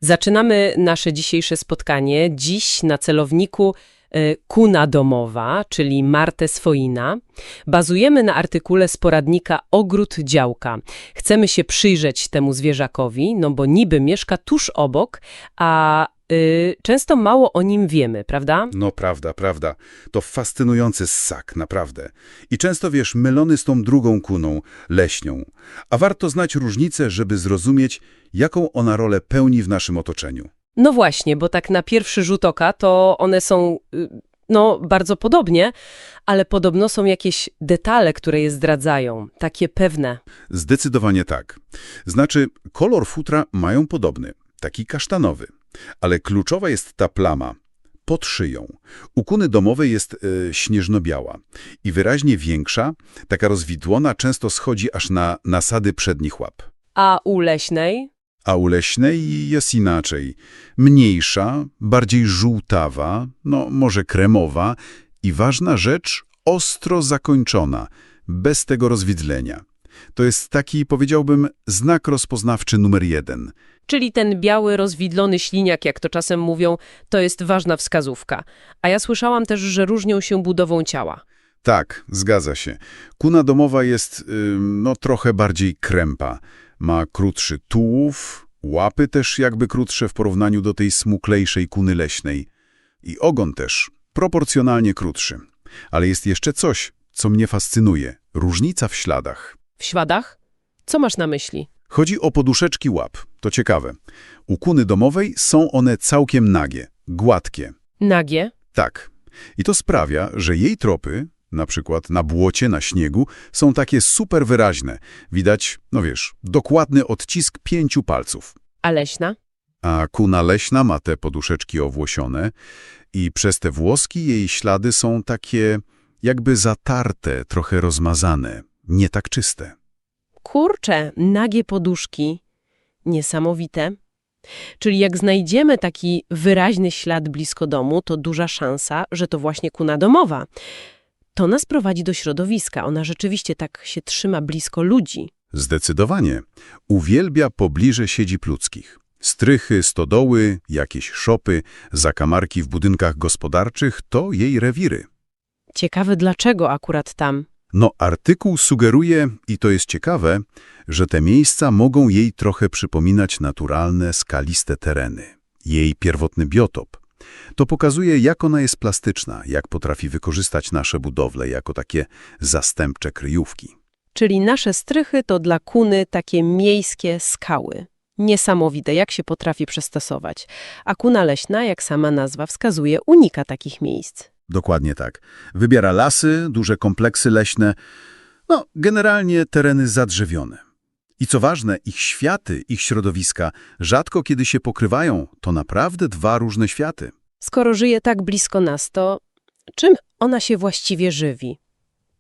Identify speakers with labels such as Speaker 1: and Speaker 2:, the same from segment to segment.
Speaker 1: Zaczynamy nasze dzisiejsze spotkanie. Dziś na celowniku kuna domowa, czyli Martę Swoina. Bazujemy na artykule z poradnika Ogród Działka. Chcemy się przyjrzeć temu zwierzakowi, no bo niby mieszka tuż obok, a często mało o nim wiemy, prawda?
Speaker 2: No prawda. To fascynujący ssak, naprawdę. I często, mylony z tą drugą kuną, leśnią. A warto znać różnicę, żeby zrozumieć, jaką ona rolę pełni w naszym otoczeniu.
Speaker 1: No właśnie, bo tak na pierwszy rzut oka to one są, bardzo podobnie, ale podobno są jakieś detale, które je zdradzają, takie pewne.
Speaker 2: Zdecydowanie tak. Znaczy, kolor futra mają podobny, taki kasztanowy. Ale kluczowa jest ta plama pod szyją. U kuny domowej jest śnieżno-biała i wyraźnie większa, taka rozwidłona, często schodzi aż na nasady przednich łap.
Speaker 1: A u leśnej?
Speaker 2: A u leśnej jest inaczej. Mniejsza, bardziej żółtawa, może kremowa i ważna rzecz, ostro zakończona, bez tego rozwidlenia. To jest taki, powiedziałbym, znak rozpoznawczy numer 1.
Speaker 1: Czyli ten biały, rozwidlony śliniak, jak to czasem mówią, to jest ważna wskazówka. A ja słyszałam też, że różnią się budową ciała.
Speaker 2: Tak, zgadza się. Kuna domowa jest, trochę bardziej krępa. Ma krótszy tułów, łapy też jakby krótsze w porównaniu do tej smuklejszej kuny leśnej. I ogon też, proporcjonalnie krótszy. Ale jest jeszcze coś, co mnie fascynuje. Różnica w śladach.
Speaker 1: W śladach? Co masz na myśli?
Speaker 2: Chodzi o poduszeczki łap. To ciekawe. U kuny domowej są one całkiem nagie, gładkie.
Speaker 1: Nagie?
Speaker 2: Tak. I to sprawia, że jej tropy, na przykład na błocie, na śniegu, są takie super wyraźne. Widać, dokładny odcisk 5 palców.
Speaker 1: A leśna?
Speaker 2: A kuna leśna ma te poduszeczki owłosione i przez te włoski jej ślady są takie jakby zatarte, trochę rozmazane, nie tak czyste.
Speaker 1: Kurczę, nagie poduszki. Niesamowite. Czyli jak znajdziemy taki wyraźny ślad blisko domu, to duża szansa, że to właśnie kuna domowa. To nas prowadzi do środowiska. Ona rzeczywiście tak się trzyma blisko ludzi.
Speaker 2: Zdecydowanie. Uwielbia pobliże siedzib ludzkich. Strychy, stodoły, jakieś szopy, zakamarki w budynkach gospodarczych to jej rewiry.
Speaker 1: Ciekawe dlaczego akurat tam.
Speaker 2: Artykuł sugeruje, i to jest ciekawe, że te miejsca mogą jej trochę przypominać naturalne, skaliste tereny. Jej pierwotny biotop. To pokazuje, jak ona jest plastyczna, jak potrafi wykorzystać nasze budowle jako takie zastępcze kryjówki.
Speaker 1: Czyli nasze strychy to dla kuny takie miejskie skały. Niesamowite, jak się potrafi przystosować. A kuna leśna, jak sama nazwa wskazuje, unika takich miejsc.
Speaker 2: Dokładnie tak. Wybiera lasy, duże kompleksy leśne, generalnie tereny zadrzewione. I co ważne, ich światy, ich środowiska rzadko kiedy się pokrywają. To naprawdę 2 różne światy.
Speaker 1: Skoro żyje tak blisko nas, to czym ona się właściwie żywi?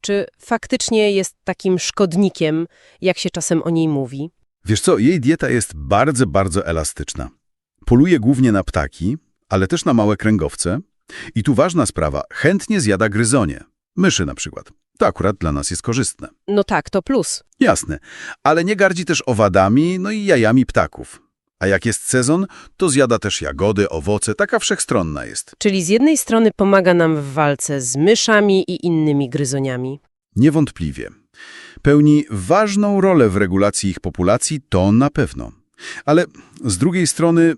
Speaker 1: Czy faktycznie jest takim szkodnikiem, jak się czasem o niej mówi?
Speaker 2: Wiesz co, jej dieta jest bardzo, bardzo elastyczna. Poluje głównie na ptaki, ale też na małe kręgowce. I tu ważna sprawa, chętnie zjada gryzonie. Myszy na przykład. To akurat dla nas jest korzystne.
Speaker 1: No tak, to plus.
Speaker 2: Jasne, ale nie gardzi też owadami, i jajami ptaków. A jak jest sezon, to zjada też jagody, owoce, taka wszechstronna jest.
Speaker 1: Czyli z jednej strony pomaga nam w walce z myszami i innymi gryzoniami.
Speaker 2: Niewątpliwie. Pełni ważną rolę w regulacji ich populacji, to na pewno. Ale z drugiej strony,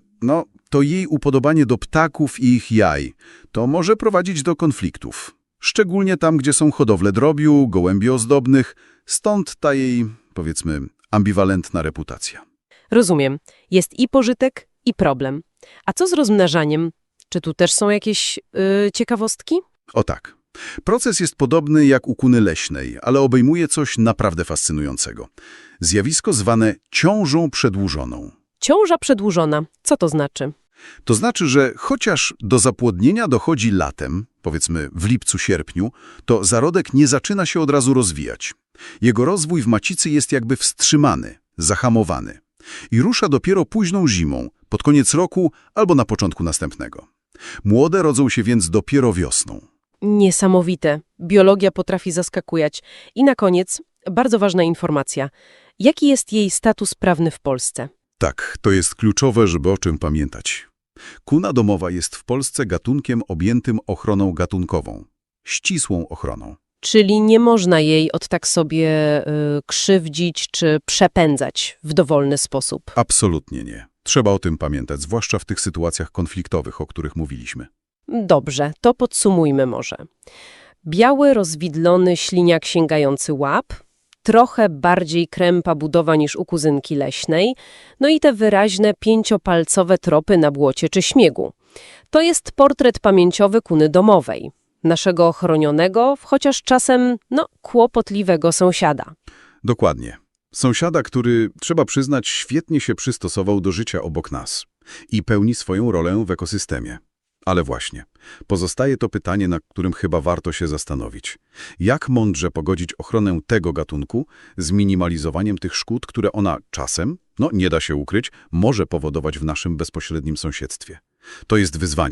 Speaker 2: to jej upodobanie do ptaków i ich jaj, to może prowadzić do konfliktów. Szczególnie tam, gdzie są hodowle drobiu, gołębi ozdobnych, stąd ta jej, powiedzmy, ambiwalentna reputacja.
Speaker 1: Rozumiem. Jest i pożytek, i problem. A co z rozmnażaniem? Czy tu też są jakieś ciekawostki?
Speaker 2: O tak. Proces jest podobny jak u kuny leśnej, ale obejmuje coś naprawdę fascynującego. Zjawisko zwane ciążą przedłużoną.
Speaker 1: Ciąża przedłużona. Co to znaczy?
Speaker 2: To znaczy, że chociaż do zapłodnienia dochodzi latem, powiedzmy w lipcu-sierpniu, to zarodek nie zaczyna się od razu rozwijać. Jego rozwój w macicy jest jakby wstrzymany, zahamowany. I rusza dopiero późną zimą, pod koniec roku albo na początku następnego. Młode rodzą się więc dopiero wiosną.
Speaker 1: Niesamowite. Biologia potrafi zaskakująć. I na koniec, bardzo ważna informacja. Jaki jest jej status prawny w Polsce?
Speaker 2: Tak, to jest kluczowe, żeby o czym pamiętać. Kuna domowa jest w Polsce gatunkiem objętym ochroną gatunkową. Ścisłą ochroną.
Speaker 1: Czyli nie można jej od tak sobie krzywdzić czy przepędzać w dowolny sposób.
Speaker 2: Absolutnie nie. Trzeba o tym pamiętać, zwłaszcza w tych sytuacjach konfliktowych, o których mówiliśmy.
Speaker 1: Dobrze, to podsumujmy może. Biały, rozwidlony śliniak sięgający łap, trochę bardziej krępa budowa niż u kuzynki leśnej, no i te wyraźne pięciopalcowe tropy na błocie czy śniegu. To jest portret pamięciowy kuny domowej, naszego ochronionego, chociaż czasem, kłopotliwego sąsiada.
Speaker 2: Dokładnie. Sąsiada, który, trzeba przyznać, świetnie się przystosował do życia obok nas i pełni swoją rolę w ekosystemie. Ale właśnie, pozostaje to pytanie, nad którym chyba warto się zastanowić. Jak mądrze pogodzić ochronę tego gatunku z minimalizowaniem tych szkód, które ona czasem, nie da się ukryć, może powodować w naszym bezpośrednim sąsiedztwie? To jest wyzwanie,